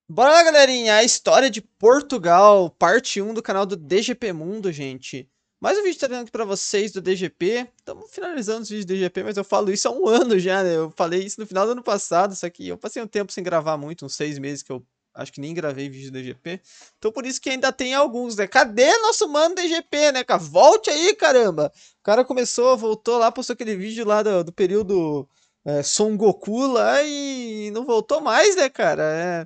Bora lá, galerinha! A história de Portugal, parte um do canal do DGP Mundo, gente. Mais um vídeo tá aqui pra vocês do DGP. Estamos finalizando os vídeos do DGP, mas eu falo isso há um ano já, né? Eu falei isso no final do ano passado, só que eu passei um tempo sem gravar muito, uns 6 meses que eu acho que nem gravei vídeo do DGP. Então por isso que ainda tem alguns, né? Cadê nosso mano DGP, né, cara? Volte aí, caramba! O cara começou, voltou lá, postou aquele vídeo lá do período Son Goku lá e não voltou mais, né, cara?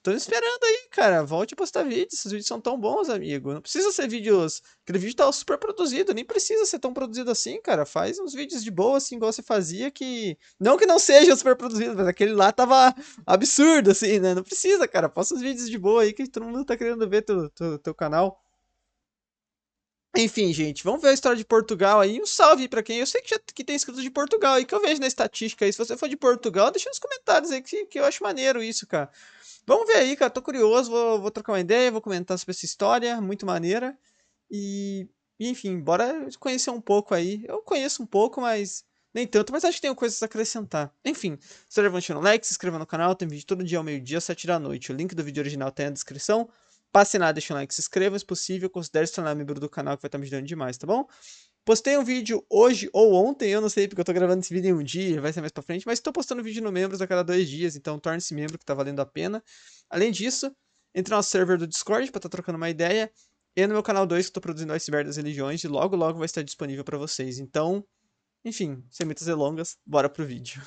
Tô esperando aí, cara. Volte a postar vídeos. Esses vídeos são tão bons, amigo. Não precisa ser vídeos. Aquele vídeo tá super produzido. Nem precisa ser tão produzido assim, cara. Faz uns vídeos de boa, assim, igual você fazia. Que. Não que não seja super produzido, mas aquele lá tava absurdo, assim, né? Não precisa, cara. Posta uns vídeos de boa aí que todo mundo tá querendo ver teu canal. Enfim, gente, vamos ver a história de Portugal aí. Um salve pra quem eu sei que tem inscrito de Portugal aí, que eu vejo na estatística aí. Se você for de Portugal, deixa nos comentários aí que eu acho maneiro isso, cara. Vamos ver aí, cara. Tô curioso, vou trocar uma ideia, vou comentar sobre essa história, muito maneira. Enfim, bora conhecer um pouco aí. Eu conheço um pouco, mas nem tanto, mas acho que tenho coisas a acrescentar. Enfim, se levante no like, se inscreva no canal, tem vídeo todo dia ao meio-dia, 7 da noite. O link do vídeo original tá aí na descrição. Passe lá, deixa um like, se inscreva, se possível, considere se tornar membro do canal que vai estar me ajudando demais, tá bom? Postei um vídeo hoje ou ontem, eu não sei, porque eu tô gravando esse vídeo em um dia, vai ser mais pra frente, mas tô postando vídeo no Membros a cada 2 dias, então torne-se membro que tá valendo a pena. Além disso, entre no nosso server do Discord pra estar trocando uma ideia, e no meu canal 2 que eu tô produzindo o Iceberg das Religiões, e logo logo vai estar disponível pra vocês. Então, enfim, sem muitas delongas, bora pro vídeo.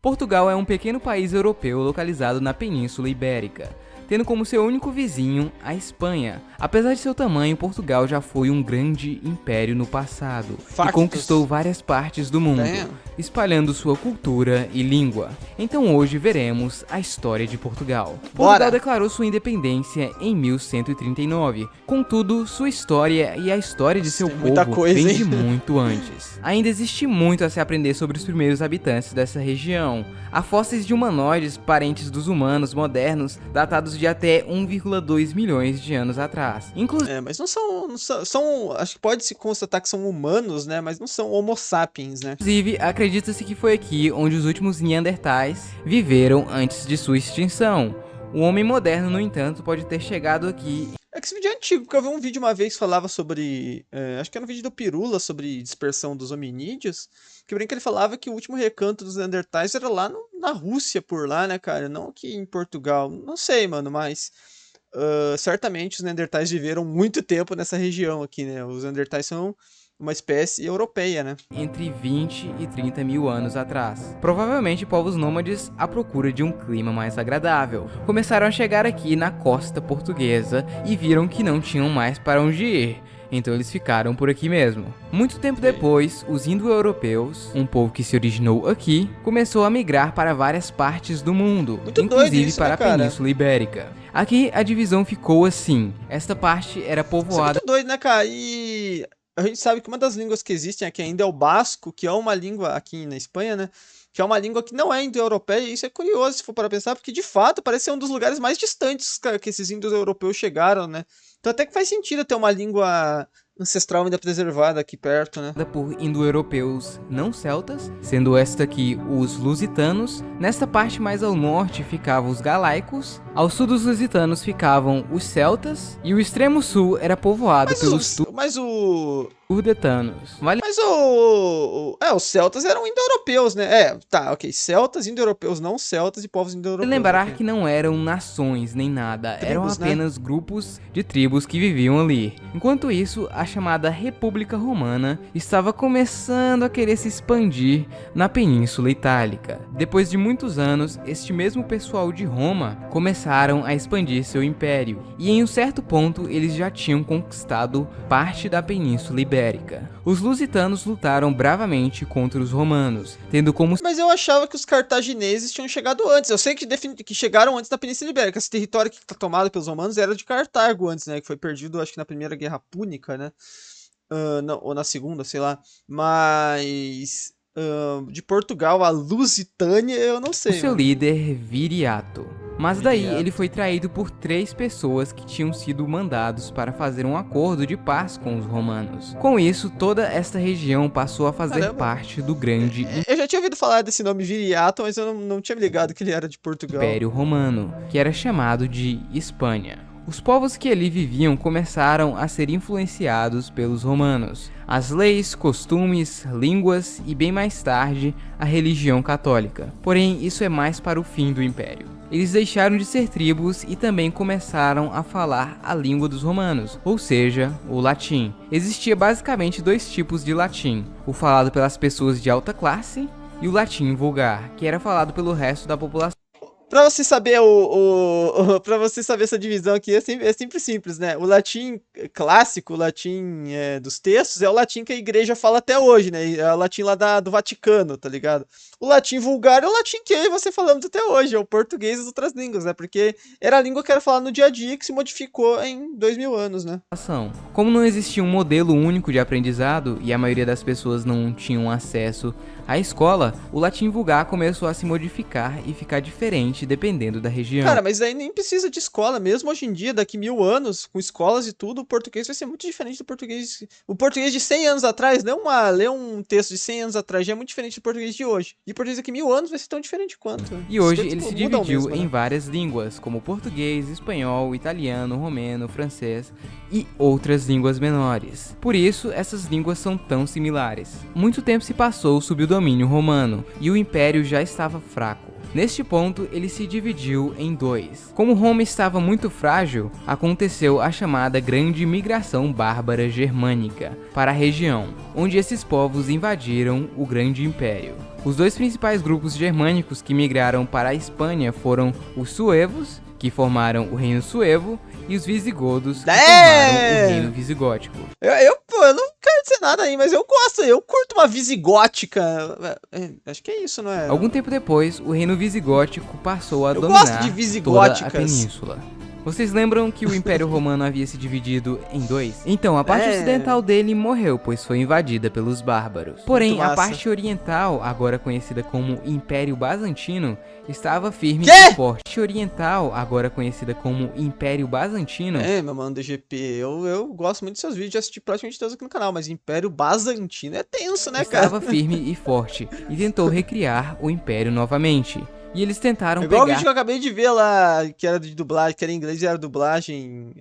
Portugal é um pequeno país europeu localizado na Península Ibérica, tendo como seu único vizinho a Espanha. Apesar de seu tamanho, Portugal já foi um grande império no passado e conquistou Factos. várias partes do mundo, Damn. espalhando sua cultura e língua. Então hoje veremos a história de Portugal. Portugal Bora! declarou sua independência em 1139. Contudo, sua história e a história de Nossa, seu tem muita povo coisa, vem hein? de muito antes. Ainda existe muito a se aprender sobre os primeiros habitantes dessa região. Há fósseis de humanoides parentes dos humanos modernos datados de até 1,2 milhões de anos atrás. Mas não são, acho que pode se constatar que são humanos, né? Mas não são Homo sapiens, né? Inclusive, acredita-se que foi aqui onde os últimos Neandertais viveram antes de sua extinção. O homem moderno, no entanto, pode ter chegado aqui. É que esse vídeo é antigo, porque eu vi um vídeo uma vez que falava sobre. Acho que era um vídeo do Pirula sobre dispersão dos hominídeos. Que brinca ele falava que o último recanto dos Neandertais era lá na Rússia, por lá, né, cara? Não aqui em Portugal. Não sei, mano, mas. Certamente os Neandertais viveram muito tempo nessa região aqui, né? Os Neandertais são uma espécie europeia, né? Entre 20 e 30 mil anos atrás. Provavelmente povos nômades à procura de um clima mais agradável. Começaram a chegar aqui na costa portuguesa e viram que não tinham mais para onde ir. Então eles ficaram por aqui mesmo. Muito tempo Ok. depois, os indo-europeus, um povo que se originou aqui, começou a migrar para várias partes do mundo, Muito doido inclusive isso, né, para a cara? Península Ibérica. Aqui a divisão ficou assim. Esta parte era Isso é povoada. muito doido, né, cara? E a gente sabe que uma das línguas que existem aqui ainda é o basco, que é uma língua aqui na Espanha, né? Que é uma língua que não é indo-europeia, e isso é curioso se for para pensar, porque de fato parece ser um dos lugares mais distantes, cara, que esses índios europeus chegaram, né? Então até que faz sentido ter uma língua ancestral ainda preservada aqui perto, né? Por indo-europeus não celtas, sendo esta aqui os lusitanos. Nesta parte mais ao norte ficavam os galaicos, ao sul dos lusitanos ficavam os celtas, e o extremo sul era povoado Mas pelos o turdetanos. Vale Mas os celtas eram indo-europeus, né? Tá, ok. Celtas, indo-europeus, não celtas e povos indo-europeus, lembrar ok. que não eram nações nem nada, eram Tribos, né? apenas grupos de tribos que viviam ali. Enquanto isso, a chamada República Romana estava começando a querer se expandir na Península Itálica. Depois de muitos anos, este mesmo pessoal de Roma começaram a expandir seu império, e em um certo ponto eles já tinham conquistado parte da Península Ibérica. Os lusitanos lutaram bravamente contra os romanos, tendo como Mas eu achava que os cartagineses tinham chegado antes. Eu sei que chegaram antes da Península Ibérica. Esse território que tá tomado pelos romanos era de Cartago antes, né? Que foi perdido, acho que na Primeira Guerra Púnica, né? Ou na Segunda, sei lá. Mas de Portugal a Lusitânia, eu não o sei, seu mano. líder Viriato. Mas daí ele foi traído por 3 pessoas que tinham sido mandados para fazer um acordo de paz com os romanos. Com isso, toda esta região passou a fazer parte do grande Eu já tinha ouvido falar desse nome Viriato, mas eu não tinha me ligado que ele era de Portugal. Império Romano, que era chamado de Espanha. Os povos que ali viviam começaram a ser influenciados pelos romanos. As leis, costumes, línguas e bem mais tarde, a religião católica. Porém, isso é mais para o fim do império. Eles deixaram de ser tribos e também começaram a falar a língua dos romanos, ou seja, o latim. Existia basicamente 2 tipos de latim, o falado pelas pessoas de alta classe e o latim vulgar, que era falado pelo resto da população. Pra você saber pra você saber essa divisão aqui, é sempre simples, né? O latim clássico, o latim dos textos, é o latim que a igreja fala até hoje, né? É o latim lá do Vaticano, tá ligado? O latim vulgar é o latim que eu e você falamos até hoje, é o português e as outras línguas, né? Porque era a língua que era falada no dia a dia que se modificou em 2000 anos, né? Como não existia um modelo único de aprendizado e a maioria das pessoas não tinham acesso à escola, o latim vulgar começou a se modificar e ficar diferente dependendo da região. Cara, mas aí nem precisa de escola, mesmo hoje em dia, daqui 1000 anos, com escolas e tudo, o português vai ser muito diferente do português. O português de 100 anos atrás, ler um texto de 100 anos atrás já é muito diferente do português de hoje. E o português daqui 1000 anos vai ser tão diferente quanto. E hoje ele se dividiu mesmo, em né? várias línguas, como português, espanhol, italiano, romeno, francês e outras línguas menores. Por isso, essas línguas são tão similares. Muito tempo se passou sob o domínio romano, e o império já estava fraco. Neste ponto, ele se dividiu em 2. Como Roma estava muito frágil, aconteceu a chamada Grande Migração Bárbara Germânica para a região, onde esses povos invadiram o Grande Império. Os 2 principais grupos germânicos que migraram para a Espanha foram os suevos, que formaram o Reino Suevo, e os visigodos, que formaram o Reino Visigótico. Eu não quero dizer nada aí, mas eu curto uma visigótica. Acho que é isso, não é? Algum tempo depois, o Reino Visigótico passou a Eu dominar gosto de toda a visigóticas. península. Vocês lembram que o Império Romano havia se dividido em 2? Então, a parte ocidental dele morreu, pois foi invadida pelos bárbaros. Porém, a parte oriental, agora conhecida como Império Bazantino, estava firme e forte. A parte oriental, agora conhecida como Império Bazantino... meu mano, DGP, eu gosto muito dos seus vídeos, já assisti praticamente todos aqui no canal, mas Império Bazantino é tenso, né, cara? Estava firme e forte, e tentou recriar o Império novamente. E eles tentaram igual pegar... o vídeo que eu acabei de ver lá, que era de dublagem, que era em inglês e era dublagem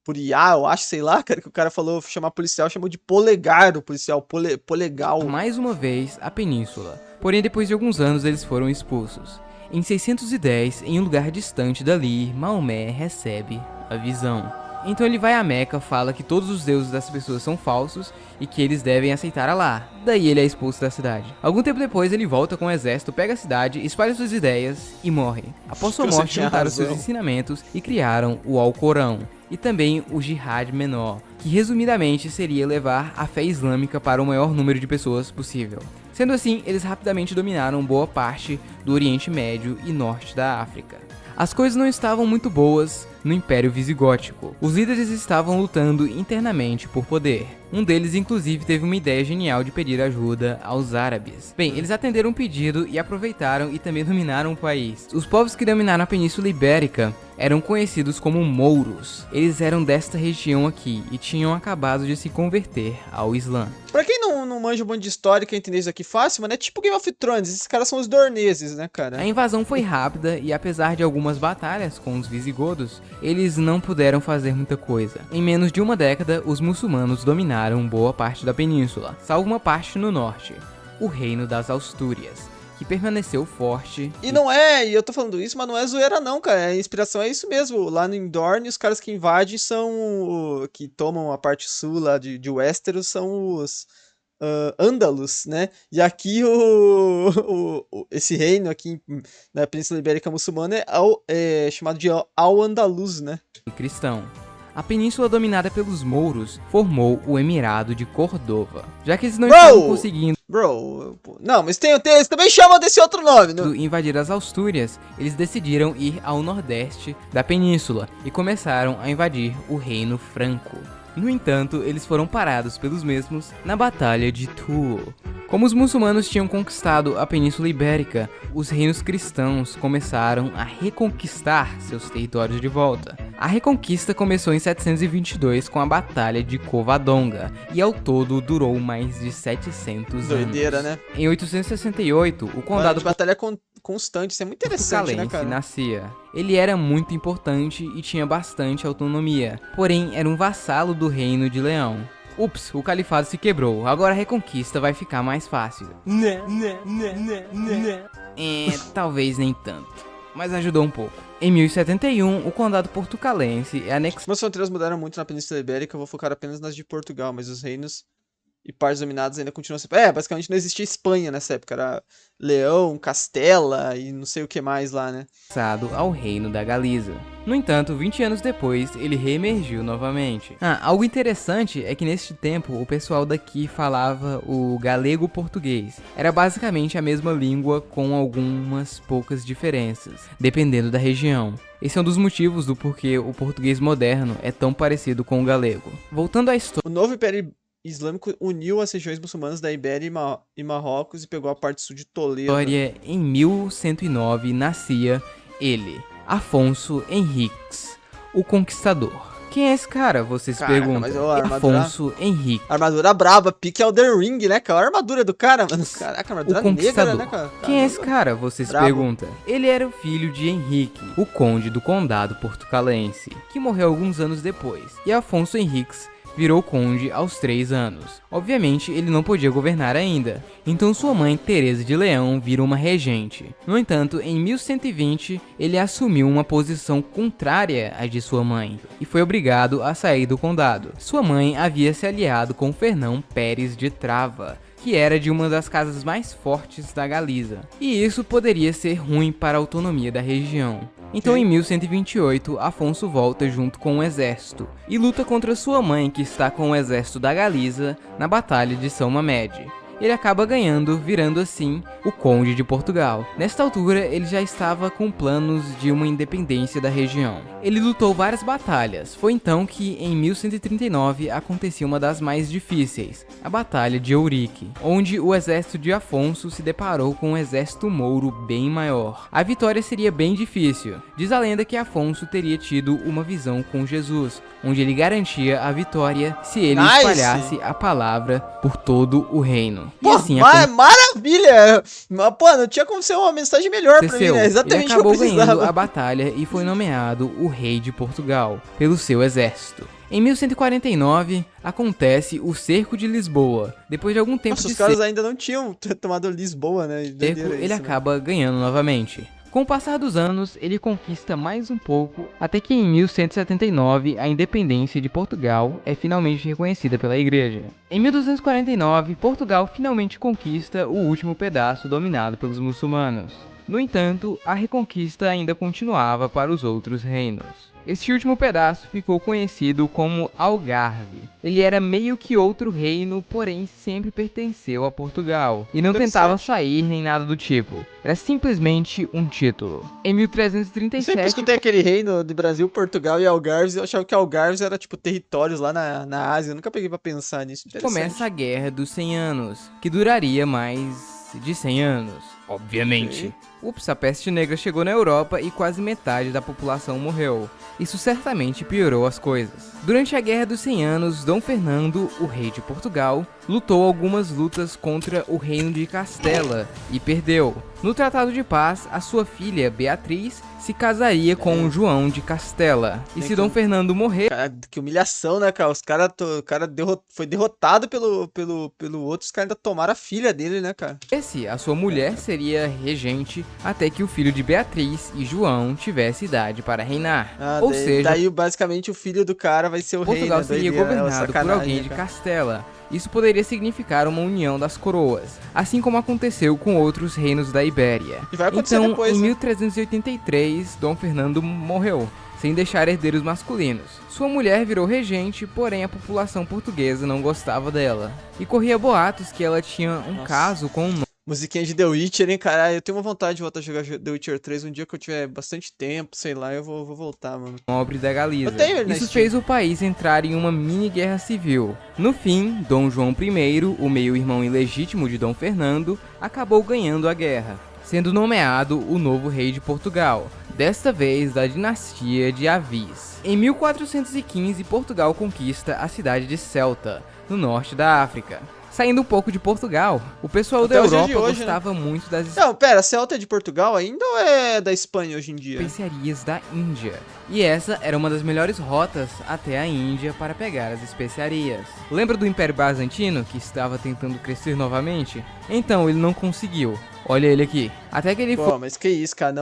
por IA, eu acho, sei lá, cara, que o cara falou, chamar policial, chamou de polegar o policial, polegal. Mais uma vez, a península. Porém, depois de alguns anos, eles foram expulsos. Em 610, em um lugar distante dali, Maomé recebe a visão. Então ele vai a Meca, fala que todos os deuses das pessoas são falsos e que eles devem aceitar Alá. Daí ele é expulso da cidade. Algum tempo depois ele volta com o exército, pega a cidade, espalha suas ideias e morre. Após sua morte juntaram seus ensinamentos e criaram o Alcorão. E também o Jihad Menor, que resumidamente seria levar a fé islâmica para o maior número de pessoas possível. Sendo assim, eles rapidamente dominaram boa parte do Oriente Médio e Norte da África. As coisas não estavam muito boas no Império Visigótico. Os líderes estavam lutando internamente por poder. Um deles, inclusive, teve uma ideia genial de pedir ajuda aos árabes. Bem, eles atenderam o pedido e aproveitaram e também dominaram o país. Os povos que dominaram a Península Ibérica eram conhecidos como mouros. Eles eram desta região aqui e tinham acabado de se converter ao Islã. Pra quem não manja um monte de história, quer entender isso aqui fácil, mano, é tipo Game of Thrones, esses caras são os dorneses, né, cara? A invasão foi rápida e apesar de algumas batalhas com os visigodos, eles não puderam fazer muita coisa. Em menos de uma década, os muçulmanos dominaram boa parte da península, salvo uma parte no norte, o Reino das Astúrias, que permaneceu forte. E eu tô falando isso, mas não é zoeira não, cara, a inspiração é isso mesmo. Lá no Dorne, os caras que invadem que tomam a parte sul lá de Westeros são os Ândalos, né? E aqui esse reino aqui na Península Ibérica Muçulmana é chamado de Al-Andalus, né? Cristão. A península dominada pelos mouros formou o Emirado de Cordova, já que eles não estavam conseguindo não, mas eles também chamam desse outro nome, né? Invadir as Astúrias, eles decidiram ir ao nordeste da península e começaram a invadir o Reino Franco. No entanto, eles foram parados pelos mesmos na Batalha de Toul. Como os muçulmanos tinham conquistado a Península Ibérica, os reinos cristãos começaram a reconquistar seus territórios de volta. A reconquista começou em 722 com a Batalha de Covadonga e ao todo durou mais de 700 Doideira, anos. né? Em 868, o condado De batalha constante, isso é muito interessante, né, portucalense cara? nascia. Ele era muito importante e tinha bastante autonomia, porém era um vassalo do Reino de Leão. Ups, o califado se quebrou, agora a reconquista vai ficar mais fácil. Talvez nem tanto, mas ajudou um pouco. Em 1071, o condado portucalense é anexado. Como as fronteiras mudaram muito na Península Ibérica, eu vou focar apenas nas de Portugal, mas os reinos e partes dominadas ainda continuam sendo... basicamente não existia Espanha nessa época, era Leão, Castela e não sei o que mais lá, né? Ao reino da Galiza. No entanto, 20 anos depois, ele reemergiu novamente. Algo interessante é que neste tempo o pessoal daqui falava o galego-português. Era basicamente a mesma língua com algumas poucas diferenças, dependendo da região. Esse é um dos motivos do porquê o português moderno é tão parecido com o galego. Voltando à história... O novo Império Islâmico uniu as regiões muçulmanas da Ibéria e Marrocos e pegou a parte sul de Toledo. Em 1109 nascia ele, Afonso Henriques, o Conquistador. Quem é esse cara? Vocês perguntam. Mas, armadura... Afonso Henrique. Armadura braba, pique Elden Ring, né, cara? A armadura do cara, mano. Caraca, armadura o Conquistador. negra, né, cara? Quem é esse cara? Vocês perguntam. Ele era o filho de Henrique, o conde do condado portucalense, que morreu alguns anos depois. E Afonso Henriques virou conde aos 3 anos. Obviamente, ele não podia governar ainda, então sua mãe, Teresa de Leão, vira uma regente. No entanto, em 1120, ele assumiu uma posição contrária à de sua mãe, e foi obrigado a sair do condado. Sua mãe havia se aliado com Fernão Pérez de Trava, que era de uma das casas mais fortes da Galiza, e isso poderia ser ruim para a autonomia da região. Então, em 1128, Afonso volta junto com o exército e luta contra sua mãe, que está com o exército da Galiza, na Batalha de São Mamede. Ele acaba ganhando, virando assim o Conde de Portugal. Nesta altura, ele já estava com planos de uma independência da região. Ele lutou várias batalhas. Foi então que, em 1139, acontecia uma das mais difíceis, a Batalha de Ourique, onde o exército de Afonso se deparou com um exército mouro bem maior. A vitória seria bem difícil. Diz a lenda que Afonso teria tido uma visão com Jesus, onde ele garantia a vitória se ele espalhasse a palavra por todo o reino. Pô, assim, maravilha! Pô, não tinha como ser uma mensagem melhor pra mim, né? Exatamente. Ele acabou ganhando a batalha e foi nomeado o rei de Portugal pelo seu exército. Em 1149, acontece o Cerco de Lisboa. Depois de algum tempo os caras ainda não tinham tomado Lisboa, né? Ele acaba ganhando novamente. Com o passar dos anos, ele conquista mais um pouco, até que em 1179 a independência de Portugal é finalmente reconhecida pela igreja. Em 1249, Portugal finalmente conquista o último pedaço dominado pelos muçulmanos. No entanto, a reconquista ainda continuava para os outros reinos. Este último pedaço ficou conhecido como Algarve. Ele era meio que outro reino, porém sempre pertenceu a Portugal, e não tentava sair nem nada do tipo. Era simplesmente um título. Em 1337... Eu sempre escutei aquele reino de Brasil, Portugal e Algarves, eu achava que Algarves era tipo territórios lá na Ásia, eu nunca peguei pra pensar nisso. Começa a Guerra dos 100 Anos, que duraria mais de 100 anos, obviamente. Ups, a peste negra chegou na Europa e quase metade da população morreu. Isso certamente piorou as coisas. Durante a Guerra dos 100 Anos, Dom Fernando, o rei de Portugal, lutou algumas lutas contra o reino de Castela e perdeu. No Tratado de Paz, a sua filha, Beatriz, se casaria com João de Castela. E se Dom Fernando morrer... Cara, que humilhação, né, cara? O cara foi derrotado pelo outro, os caras ainda tomaram a filha dele, né, cara? A sua mulher seria regente até que o filho de Beatriz e João tivesse idade para reinar. Ou seja, daí basicamente o filho do cara vai ser o rei, né? Portugal seria governado por alguém de Castela. Isso poderia significar uma união das coroas, assim como aconteceu com outros reinos da Ibéria. Então, em 1383, Dom Fernando morreu, sem deixar herdeiros masculinos. Sua mulher virou regente, porém a população portuguesa não gostava dela. E corria boatos que ela tinha um caso com um Musiquinha de The Witcher, hein, caralho. Eu tenho uma vontade de voltar a jogar The Witcher 3 um dia que eu tiver bastante tempo, sei lá, eu vou voltar, mano. Nobre da Eu Galiza. tenho ele na Isso Steam. fez o país entrar em uma mini guerra civil. No fim, Dom João I, o meio-irmão ilegítimo de Dom Fernando, acabou ganhando a guerra, sendo nomeado o novo rei de Portugal, desta vez da dinastia de Avis. Em 1415, Portugal conquista a cidade de Ceuta, no norte da África. Saindo um pouco de Portugal, o pessoal da Até os dias de Europa hoje, né? gostava muito das Não, pera, Celta é de Portugal ainda ou é da Espanha hoje em dia? especiarias da Índia. E essa era uma das melhores rotas até a Índia para pegar as especiarias. Lembra do Império Bizantino, que estava tentando crescer novamente? Então ele não conseguiu. Olha ele aqui. Até que ele Pô, mas que isso, cara.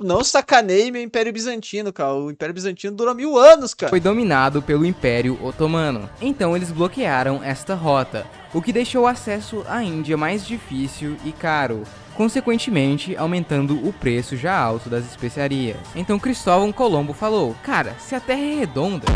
Não sacaneie meu Império Bizantino, cara. O Império Bizantino durou 1000 anos, cara. foi dominado pelo Império Otomano. Então eles bloquearam esta rota, o que deixou o acesso à Índia mais difícil e caro, consequentemente aumentando o preço já alto das especiarias. Então Cristóvão Colombo falou: cara, se a Terra é redonda,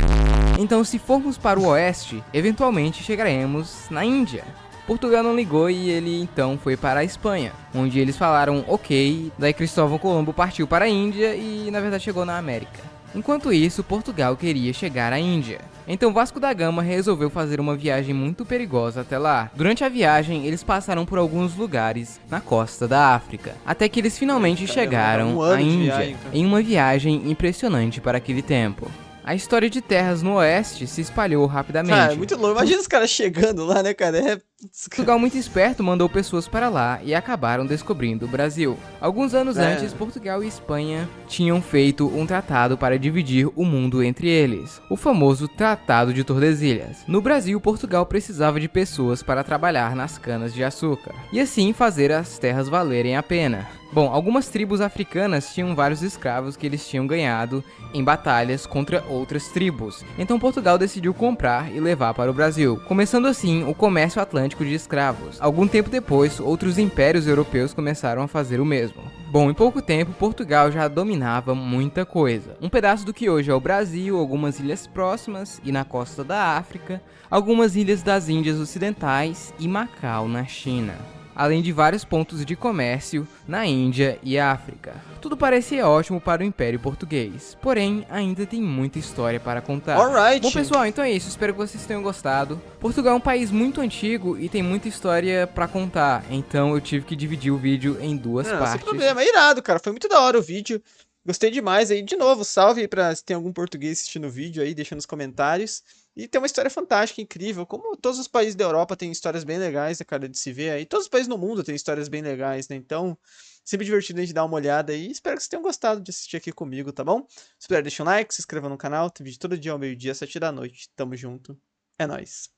então se formos para o oeste, eventualmente chegaremos na Índia. Portugal não ligou e ele então foi para a Espanha, onde eles falaram ok, daí Cristóvão Colombo partiu para a Índia e na verdade chegou na América. Enquanto isso, Portugal queria chegar à Índia. Então Vasco da Gama resolveu fazer uma viagem muito perigosa até lá. Durante a viagem, eles passaram por alguns lugares na costa da África, até que eles finalmente Caramba, chegaram um ano à de Índia, viagem, cara. em uma viagem impressionante para aquele tempo. A história de terras no oeste se espalhou rapidamente. Cara, é muito louco. Imagina os caras chegando lá, né, cara? Portugal, muito esperto, mandou pessoas para lá e acabaram descobrindo o Brasil. Alguns anos antes, Portugal e Espanha tinham feito um tratado para dividir o mundo entre eles, o famoso Tratado de Tordesilhas. No Brasil, Portugal precisava de pessoas para trabalhar nas canas de açúcar, e assim fazer as terras valerem a pena. Bom, algumas tribos africanas tinham vários escravos que eles tinham ganhado em batalhas contra outras tribos, então Portugal decidiu comprar e levar para o Brasil, começando assim o comércio atlântico de escravos. Algum tempo depois, outros impérios europeus começaram a fazer o mesmo. Bom, em pouco tempo, Portugal já dominava muita coisa. Um pedaço do que hoje é o Brasil, algumas ilhas próximas e na costa da África, algumas ilhas das Índias Ocidentais e Macau na China, além de vários pontos de comércio na Índia e África. Tudo parecia ótimo para o Império Português, porém ainda tem muita história para contar. Alright. Bom pessoal, então é isso, espero que vocês tenham gostado. Portugal é um país muito antigo e tem muita história para contar, então eu tive que dividir o vídeo em duas Não, sem partes. problema. É irado, cara. Foi muito da hora o vídeo. Gostei demais aí. De novo, salve aí pra se tem algum português assistindo o vídeo aí, deixa nos comentários. E tem uma história fantástica, incrível. Como todos os países da Europa têm histórias bem legais, né, cara, de se ver aí. Todos os países no mundo têm histórias bem legais, né? Então, sempre divertido a gente dar uma olhada aí. Espero que vocês tenham gostado de assistir aqui comigo, tá bom? Se puder, deixa um like, se inscreva no canal. Tem vídeo todo dia ao meio-dia, às 7 da noite. Tamo junto. É nóis.